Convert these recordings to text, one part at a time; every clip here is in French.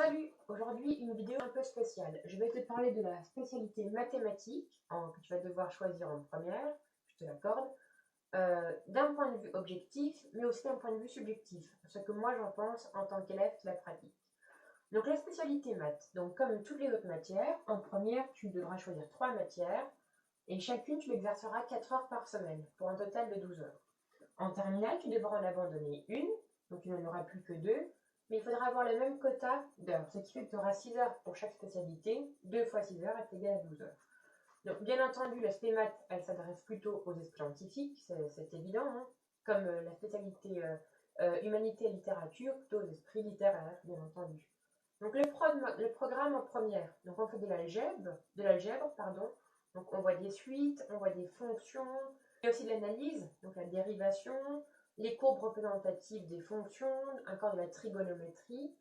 Salut! Aujourd'hui, une vidéo un peu spéciale. Je vais te parler de la spécialité mathématique que tu vas devoir choisir en première, je te l'accorde, d'un point de vue objectif, mais aussi d'un point de vue subjectif, ce que moi j'en pense en tant qu'élève qui la pratique. Donc la spécialité maths, donc comme toutes les autres matières, en première tu devras choisir 3 matières et chacune tu l'exerceras 4 heures par semaine pour un total de 12 heures. En terminale, tu devras en abandonner une, donc tu n'en auras plus que 2. Mais il faudra avoir le même quota d'heures, ce qui fait que tu auras 6 heures pour chaque spécialité. 2 fois 6 heures est égal à 12 heures. Donc, bien entendu, l'aspect maths, elle s'adresse plutôt aux esprits scientifiques, c'est évident, hein, comme la spécialité humanité et littérature, plutôt aux esprits littéraires, bien entendu. Donc, le programme en première, donc on fait de l'algèbre, pardon. Donc, on voit des suites, on voit des fonctions, il y a aussi de l'analyse, donc la dérivation, les courbes représentatives des fonctions, encore de la trigonométrie,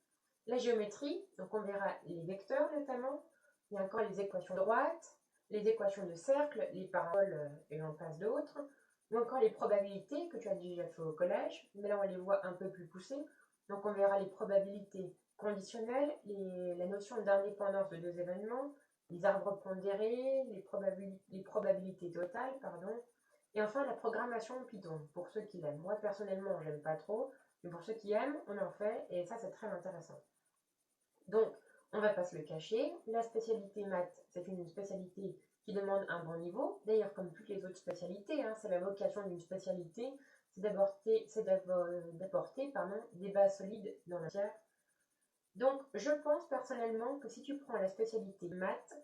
la géométrie, donc on verra les vecteurs notamment, il y a encore les équations droites, les équations de cercle, les paraboles et j'en passe d'autres, ou encore les probabilités que tu as déjà fait au collège, mais là on les voit un peu plus poussées, donc on verra les probabilités conditionnelles, la notion d'indépendance de deux événements, les arbres pondérés, les probabilités totales, pardon, et enfin, la programmation Python, pour ceux qui l'aiment. Moi, personnellement, j'aime pas trop, mais pour ceux qui aiment, on en fait, et ça, c'est très intéressant. Donc, on va pas se le cacher, la spécialité maths, c'est une spécialité qui demande un bon niveau. D'ailleurs, comme toutes les autres spécialités, hein, c'est la vocation d'une spécialité, c'est d'apporter des bases solides dans la matière. Donc, je pense personnellement que si tu prends la spécialité maths,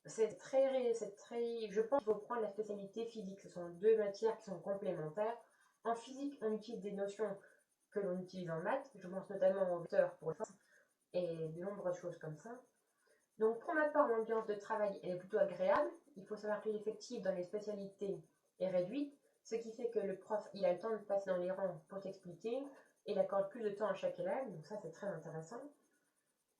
je pense qu'il faut prendre la spécialité physique. Ce sont deux matières qui sont complémentaires. En physique, on utilise des notions que l'on utilise en maths. Je pense notamment aux vecteurs pour les forces et de nombreuses choses comme ça. Donc, pour ma part, l'ambiance de travail elle est plutôt agréable. Il faut savoir que l'effectif dans les spécialités est réduite, ce qui fait que le prof il a le temps de passer dans les rangs pour t'expliquer et il accorde plus de temps à chaque élève. Donc ça, c'est très intéressant.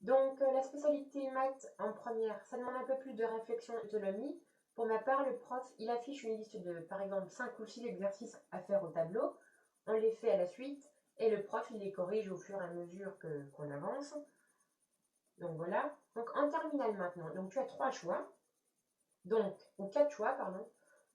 Donc, la spécialité maths en première, ça demande un peu plus de réflexion et d'autonomie. Pour ma part, le prof, il affiche une liste de, par exemple, 5 ou 6 exercices à faire au tableau. On les fait à la suite et le prof, il les corrige au fur et à mesure qu'on avance. Donc, voilà. Donc, en terminale maintenant, donc tu as 3 choix. Donc, ou 4 choix, pardon.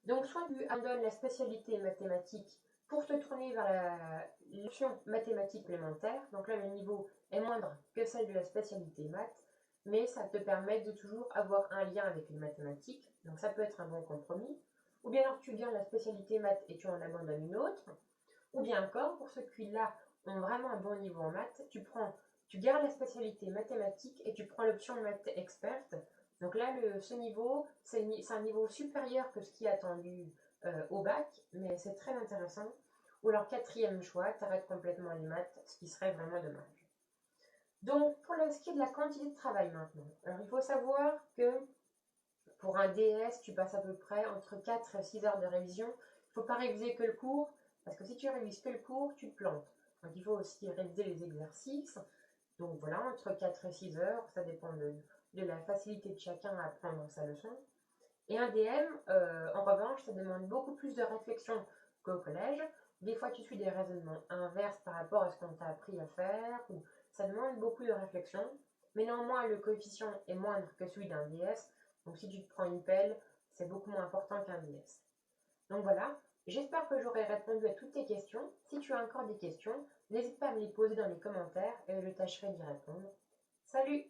Donc, soit tu abandonnes la spécialité mathématique pour te tourner vers l'option mathématiques complémentaire. Donc là, le niveau est moindre que celle de la spécialité maths, mais ça te permet de toujours avoir un lien avec les mathématiques. Donc ça peut être un bon compromis. Ou bien alors tu gardes la spécialité maths et tu en abandonnes une autre. Ou bien encore, pour ceux qui là ont vraiment un bon niveau en maths, tu gardes la spécialité mathématique et tu prends l'option maths experte. Donc là, ce niveau, c'est un niveau supérieur que ce qui est attendu au bac, mais c'est très intéressant. Ou alors, quatrième choix, tu arrêtes complètement les maths, ce qui serait vraiment dommage. Donc, pour ce qui est de la quantité de travail maintenant, alors il faut savoir que pour un DS, tu passes à peu près entre 4 et 6 heures de révision. Il ne faut pas réviser que le cours, parce que si tu révises que le cours, tu te plantes. Donc, il faut aussi réviser les exercices. Donc voilà, entre 4 et 6 heures, ça dépend de la facilité de chacun à apprendre sa leçon. Et un DM, en revanche, ça demande beaucoup plus de réflexion qu'au collège. Des fois, tu suis des raisonnements inverses par rapport à ce qu'on t'a appris à faire, ou ça demande beaucoup de réflexion. Mais néanmoins, le coefficient est moindre que celui d'un DS. Donc si tu te prends une pelle, c'est beaucoup moins important qu'un DS. Donc voilà, j'espère que j'aurai répondu à toutes tes questions. Si tu as encore des questions, n'hésite pas à me les poser dans les commentaires et je tâcherai d'y répondre. Salut!